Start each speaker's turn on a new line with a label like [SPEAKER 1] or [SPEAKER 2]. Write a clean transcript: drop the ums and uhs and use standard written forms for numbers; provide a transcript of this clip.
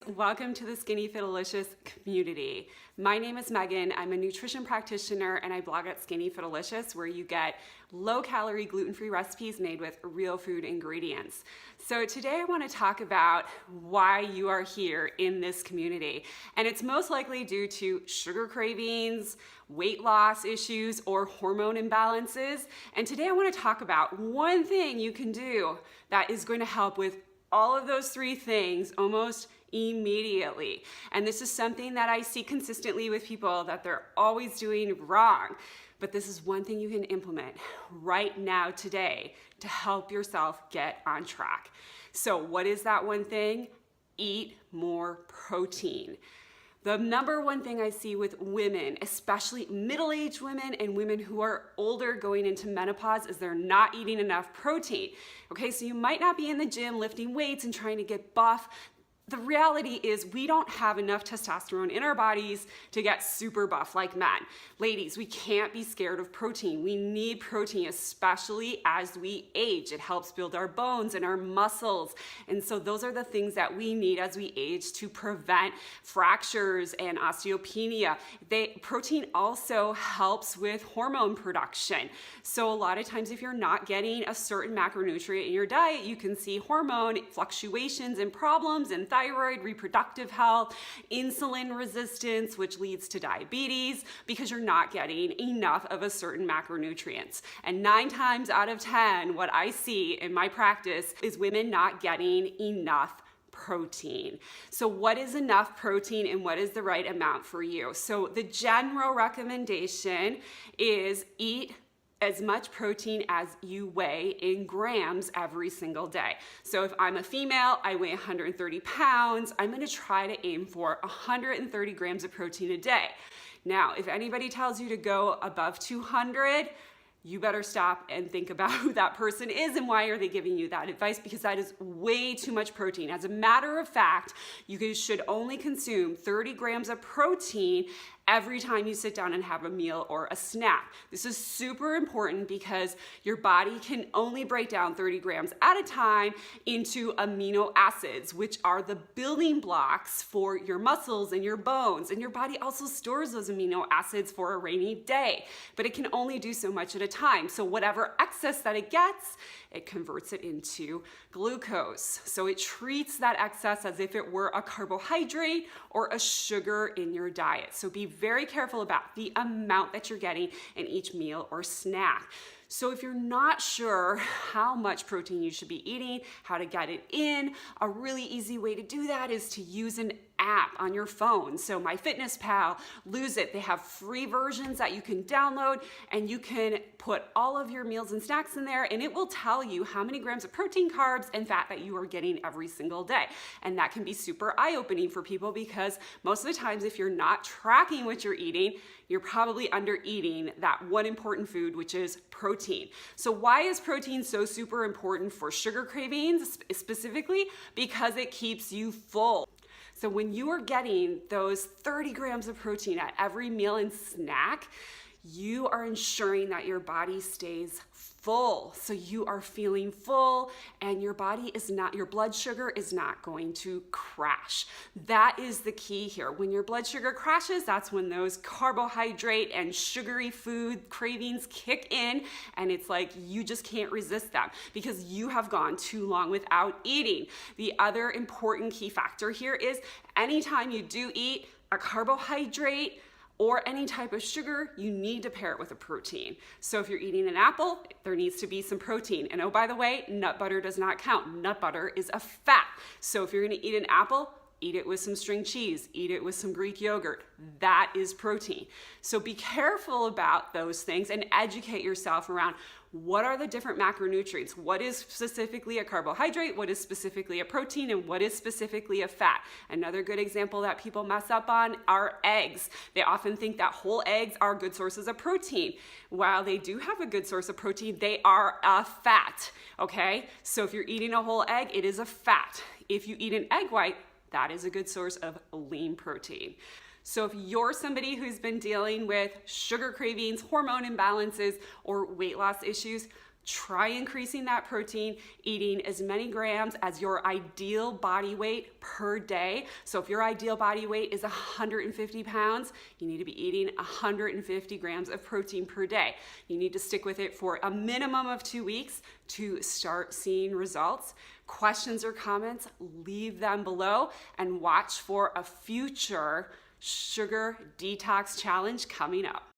[SPEAKER 1] Welcome to the Skinny Fitalicious community. My name is Megan. I'm a nutrition practitioner and I blog at Skinny Fitalicious, where you get low-calorie, gluten-free recipes made with real food ingredients. So today I want to talk about why you are here in this community. And it's most likely due to sugar cravings, weight loss issues, or hormone imbalances. And today I want to talk about one thing you can do that is going to help with all of those three things almost immediately. And this is something that I see consistently with people that they're always doing wrong. But this is one thing you can implement right now today to help yourself get on track. So what is that one thing? Eat more protein. The number one thing I see with women, especially middle-aged women and women who are older going into menopause, is they're not eating enough protein. Okay, so you might not be in the gym lifting weights and trying to get buff. The reality is we don't have enough testosterone in our bodies to get super buff like men. Ladies, we can't be scared of protein. We need protein, especially as we age. It helps build our bones and our muscles. And so those are the things that we need as we age to prevent fractures and osteopenia. Protein also helps with hormone production. So a lot of times if you're not getting a certain macronutrient in your diet, you can see hormone fluctuations and problems and thyroid, reproductive health, insulin resistance, which leads to diabetes because you're not getting enough of a certain macronutrients. And 9 times out of 10, what I see in my practice is women not getting enough protein. So what is enough protein and what is the right amount for you? So the general recommendation is eat as much protein as you weigh in grams every single day. So if I'm a female, I weigh 130 pounds, I'm gonna try to aim for 130 grams of protein a day. Now, if anybody tells you to go above 200, you better stop and think about who that person is and why are they giving you that advice, because that is way too much protein. As a matter of fact, you should only consume 30 grams of protein every time you sit down and have a meal or a snack. This is super important because your body can only break down 30 grams at a time into amino acids, which are the building blocks for your muscles and your bones. And your body also stores those amino acids for a rainy day, but it can only do so much at a time. So whatever excess that it gets, it converts it into glucose. So it treats that excess as if it were a carbohydrate or a sugar in your diet. So be very careful about the amount that you're getting in each meal or snack. So if you're not sure how much protein you should be eating, how to get it in, a really easy way to do that is to use an app on your phone. So MyFitnessPal, Lose It, they have free versions that you can download and you can put all of your meals and snacks in there and it will tell you how many grams of protein, carbs, and fat that you are getting every single day. And that can be super eye-opening for people because most of the times if you're not tracking what you're eating, you're probably under eating that one important food, which is protein. So why is protein so super important for sugar cravings specifically? Because it keeps you full. So when you are getting those 30 grams of protein at every meal and snack, you are ensuring that your body stays full. So you are feeling full and your blood sugar is not going to crash. That is the key here. When your blood sugar crashes, that's when those carbohydrate and sugary food cravings kick in and it's like you just can't resist them because you have gone too long without eating. The other important key factor here is anytime you do eat a carbohydrate or any type of sugar, you need to pair it with a protein. So if you're eating an apple, there needs to be some protein. And oh, by the way, nut butter does not count. Nut butter is a fat. So if you're gonna eat an apple, eat it with some string cheese, eat it with some Greek yogurt. That is protein. So be careful about those things and educate yourself around what are the different macronutrients? What is specifically a carbohydrate? What is specifically a protein? And what is specifically a fat? Another good example that people mess up on are eggs. They often think that whole eggs are good sources of protein. While they do have a good source of protein, they are a fat, okay? So if you're eating a whole egg, it is a fat. If you eat an egg white, that is a good source of lean protein. So if you're somebody who's been dealing with sugar cravings, hormone imbalances, or weight loss issues, Try increasing that protein, eating as many grams as your ideal body weight per day. So if your ideal body weight is 150 pounds, you need to be eating 150 grams of protein per day. You need to stick with it for a minimum of 2 weeks to start seeing results. Questions or comments, leave them below and watch for a future sugar detox challenge coming up.